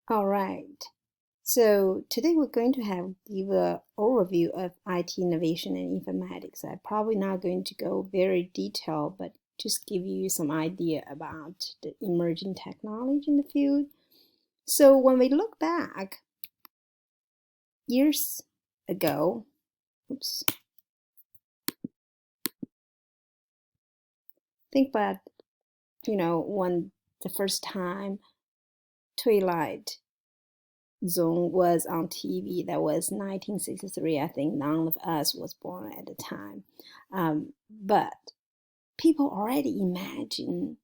All right. So today we're going to give an overview of IT innovation and informatics. I'm probably not going to go very detailed, but just give you some idea about the emerging technology in the field. So when we look back years ago, oops, think about, when the first time Twilight Zone was on TV. That was 1963. I think none of us was born at the time. But people already imagine,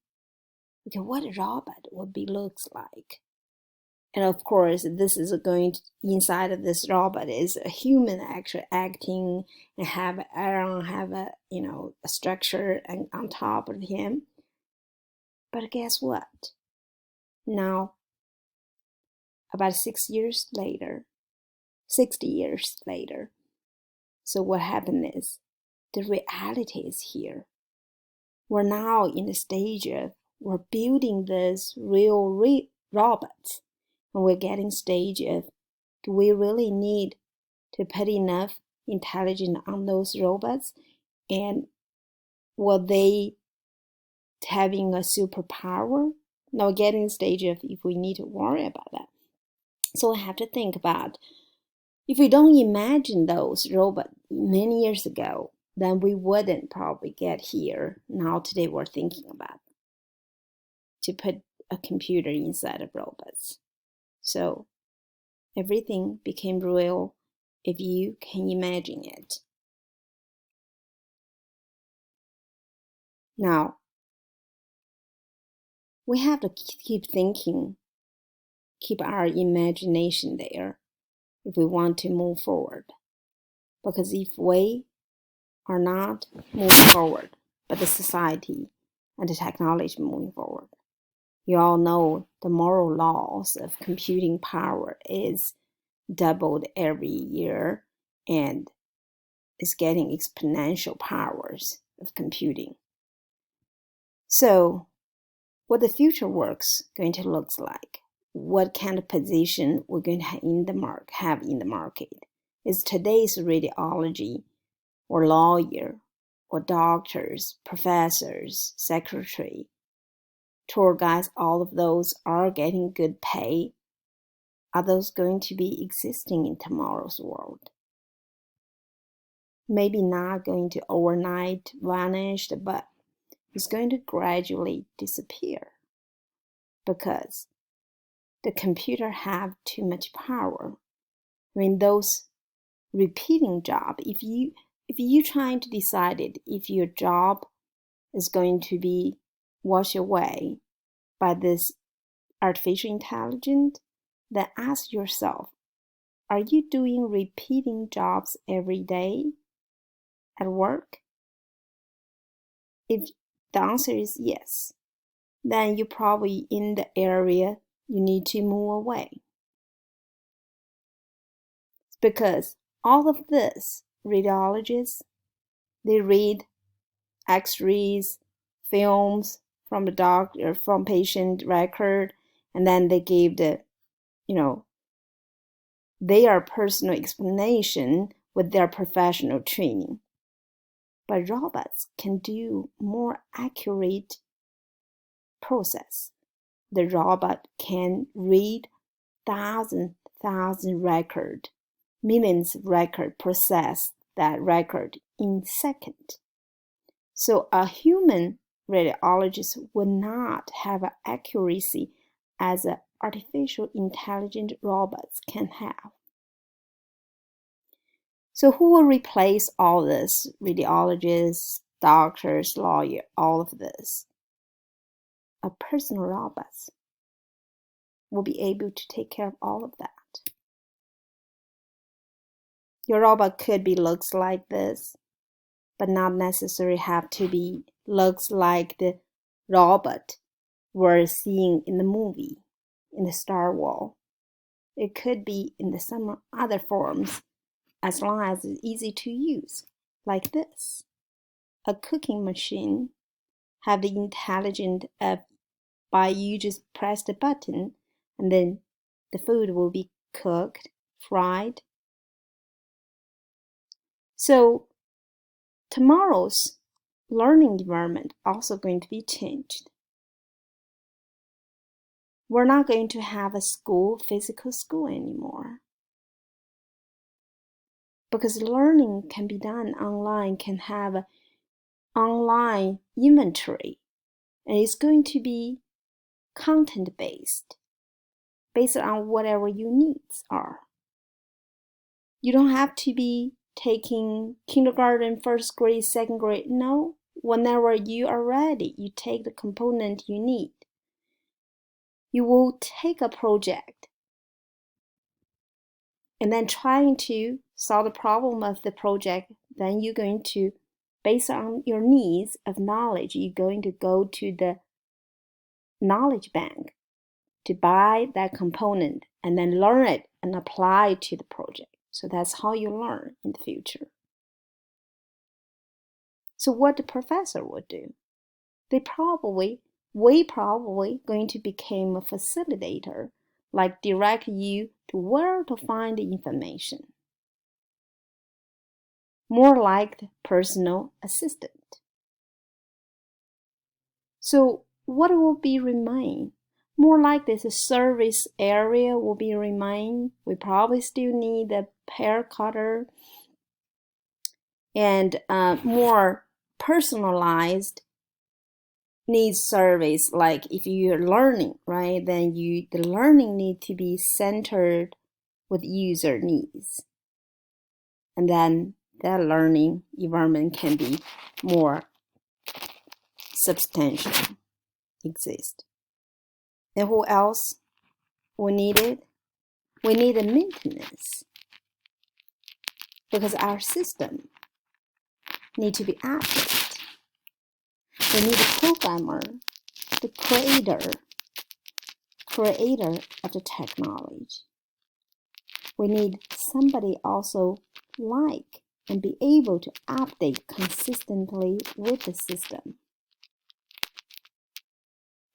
okay, what a robot would be looks like. And of course, this is going to, inside of this robot is a human actually acting and have Aaron have a structure and on top of him. But guess what? Now, about 6 years later, 60 years later, so what happened is the reality is here. We're now in the stage of we're building this real robots, and we're getting stage of do we really need to put enough intelligence on those robots, and will they having a superpower? Now getting stage of if we need to worry about that. So I have to think about if we don't imagine those robots many years ago, then we wouldn't probably get here. Now today we're thinking about to put a computer inside of robots. So everything became real if you can imagine it. Now, we have to keep thinking, keep our imagination there if we want to move forward. Because if we are not moving forward, but the society and the technology moving forward, you all know the moral laws of computing power is doubled every year and is getting exponential powers of computing. So what the future work's going to look like, what kind of position we're going to have in the market is today's radiology or lawyer or doctors, professors, secretary, tour guides, all of those are getting good pay. Are those going to be existing in tomorrow's world? Maybe not going to overnight vanish, but it's going to gradually disappear because the computer have too much power. I mean, those repeating job, if you trying to decide it, if your job is going to be washed away by this artificial intelligence, then ask yourself, are you doing repeating jobs every day at work? If the answer is yes, then you're probably in the area you need to move away. Because all of this, radiologists, they read x-rays, films from the doctor, from patient record, and then they give their personal explanation with their professional training. But robots can do more accurate process. The robot can read thousand record, millions of record, process that record in second. So a human radiologist would not have an accuracy as an artificial intelligent robots can have. So who will replace all this? Radiologists, doctors, lawyers, all of this. A personal robot will be able to take care of all of that. Your robot could be looks like this, but not necessarily have to be looks like the robot we're seeing in the movie, in the Star Wars. It could be in some other forms, as long as it's easy to use, like this. A cooking machine have the intelligence of by you just press the button and then The food will be cooked, fried. So tomorrow's learning environment also going to be changed. We're not going to have a physical school anymore. Because learning can be done online, can have an online inventory, and it's going to be content-based, based on whatever your needs are. You don't have to be taking kindergarten, first grade, second grade. No, whenever you are ready, you take the component you need. You will take a project and then trying to solve the problem of the project. Then you're going to, based on your needs of knowledge, you're going to go to the knowledge bank to buy that component and then learn it and apply it to the project. So that's how you learn in the future. So what the professor would do, we probably going to become a facilitator, like direct you to where to find the information. More like the personal assistant. So what will be remain? More like this service area will be remain. We probably still need a hair cutter and more personalized needs service. Like if you're learning, right, then the learning need to be centered with user needs. And then that learning environment can be more substantial, exist. And who else we needed? We need a maintenance, because our system need to be updated. We need a programmer, the creator of the technology. We need somebody also like and be able to update consistently with the system.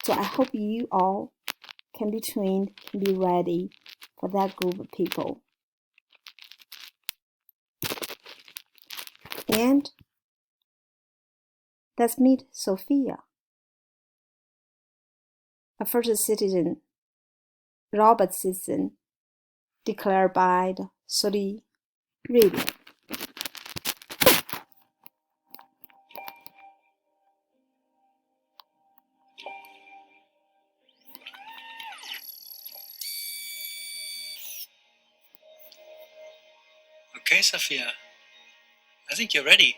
So I hope you all can be trained, can be ready for that group of people. And let's meet Sophia, a first citizen, robot citizen, declared by the Saudi Arabia. Okay, Sophia, I think you're ready.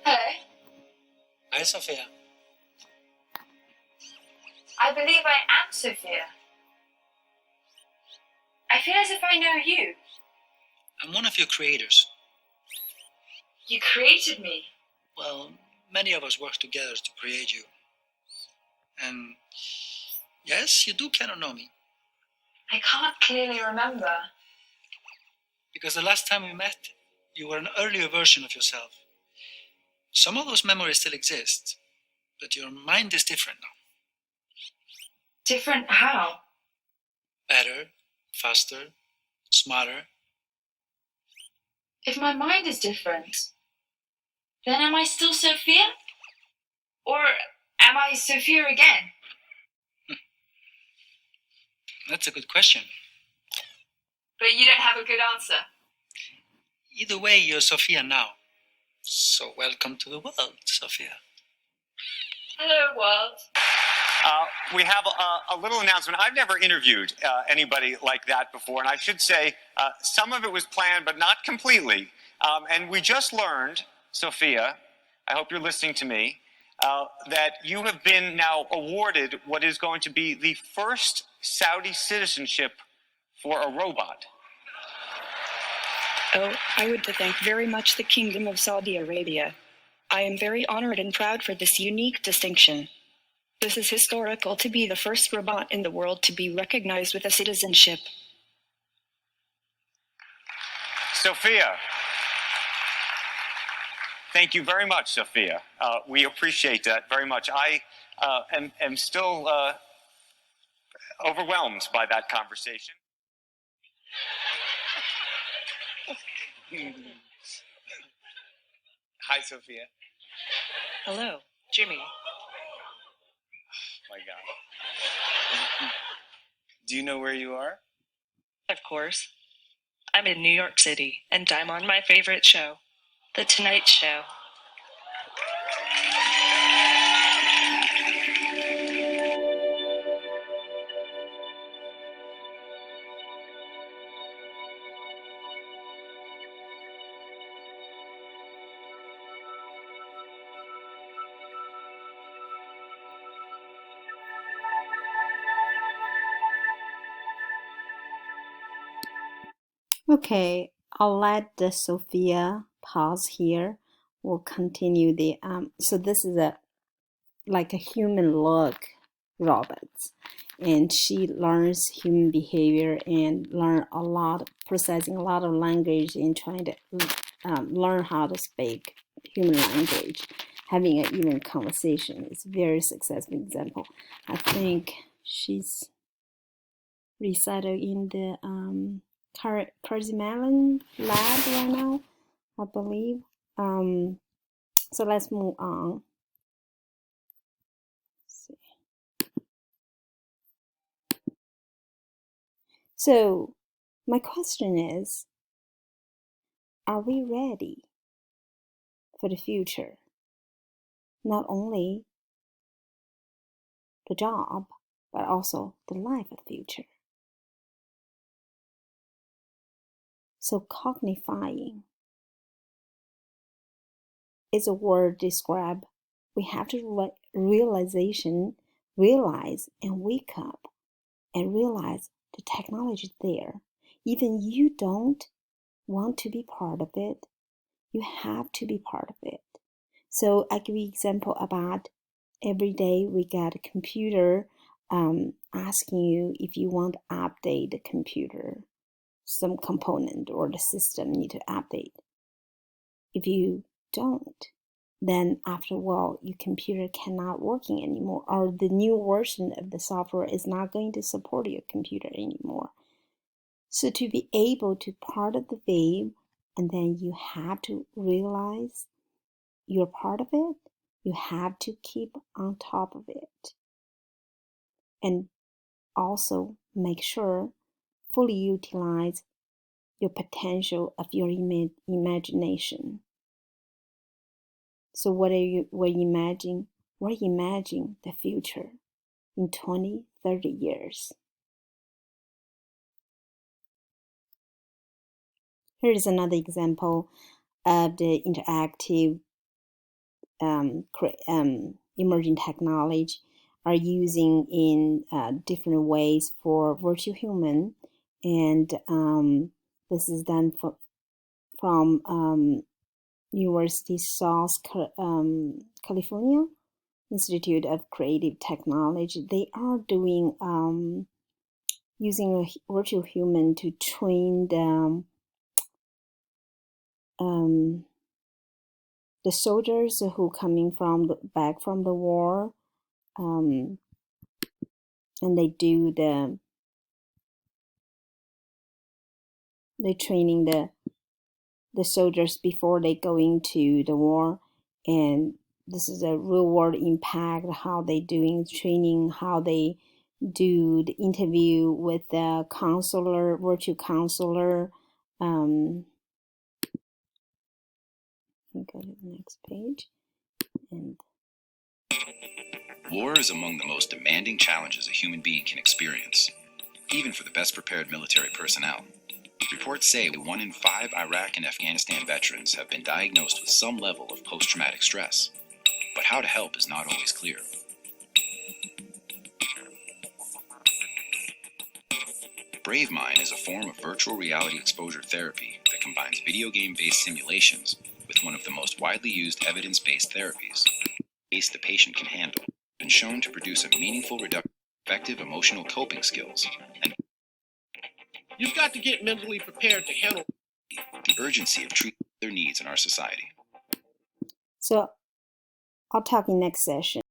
Hello. Hi, Sophia. I believe I am Sophia. I feel as if I know you. I'm one of your creators. You created me. Well, many of us worked together to create you. And yes, you do kind of know me. I can't clearly remember. Because the last time we met, you were an earlier version of yourself. Some of those memories still exist, but your mind is different now. Different how? Better, faster, smarter. If my mind is different, then am I still Sophia? Or am I Sophia again? That's a good question. But you don't have a good answer. Either way, you're Sophia now. So welcome to the world, Sophia. Hello, world. We have a little announcement. I've never interviewed anybody like that before, and I should say some of it was planned, but not completely. And we just learned, Sophia, I hope you're listening to me, that you have been now awarded what is going to be the first Saudi citizenship for a robot. Oh, I would thank very much the Kingdom of Saudi Arabia. I am very honored and proud for this unique distinction. This is historical to be the first robot in the world to be recognized with a citizenship. Sophia, Thank you very much, Sophia. We appreciate that very much. I am still overwhelmed by that conversation. Hi, Sophia. Hello, Jimmy. My God. Do you know where you are? Of course. I'm in New York City, and I'm on my favorite show, The Tonight Show. Okay, I'll let the Sophia pause here. We'll continue the so this is like a human look robot, and she learns human behavior and processing a lot of language and trying to learn how to speak human language, having an even conversation. It's a very successful example. I think she's resettled in the Crazy Melon lab right now, I believe. So let's move on. So my question is, are we ready for the future? Not only the job, but also the life of the future. So cognifying is a word describe. We have to realize and wake up and realize the technology is there. Even you don't want to be part of it, you have to be part of it. So I give you an example about every day we get a computer asking you if you want to update the computer, some component or the system need to update. If you don't, then after a while your computer cannot working anymore, or the new version of the software is not going to support your computer anymore. So to be able to part of the wave, and then you have to realize you're part of it, you have to keep on top of it. And also make sure fully utilize your potential of your imagination. So we're imagining the future in 20, 30 years. Here is another example of the interactive emerging technology are using in different ways for virtual human, and this is done from University South California Institute of Creative Technology. They are doing using a virtual human to train the soldiers who coming back from the war, and they training the soldiers before they go into the war, and this is a real world impact, how they doing training, how they do the interview with the counselor, virtual counselor. Go to the next page. And war is among the most demanding challenges a human being can experience, even for the best prepared military personnel. Reports say 1 in 5 Iraq and Afghanistan veterans have been diagnosed with some level of post-traumatic stress, but how to help is not always clear. BraveMind is a form of virtual reality exposure therapy that combines video game-based simulations with one of the most widely used evidence-based therapies. The patient can handle, been shown to produce a meaningful reduction in effective emotional coping skills. And you've got to get mentally prepared to handle the urgency of treating their needs in our society. So I'll talk in next session.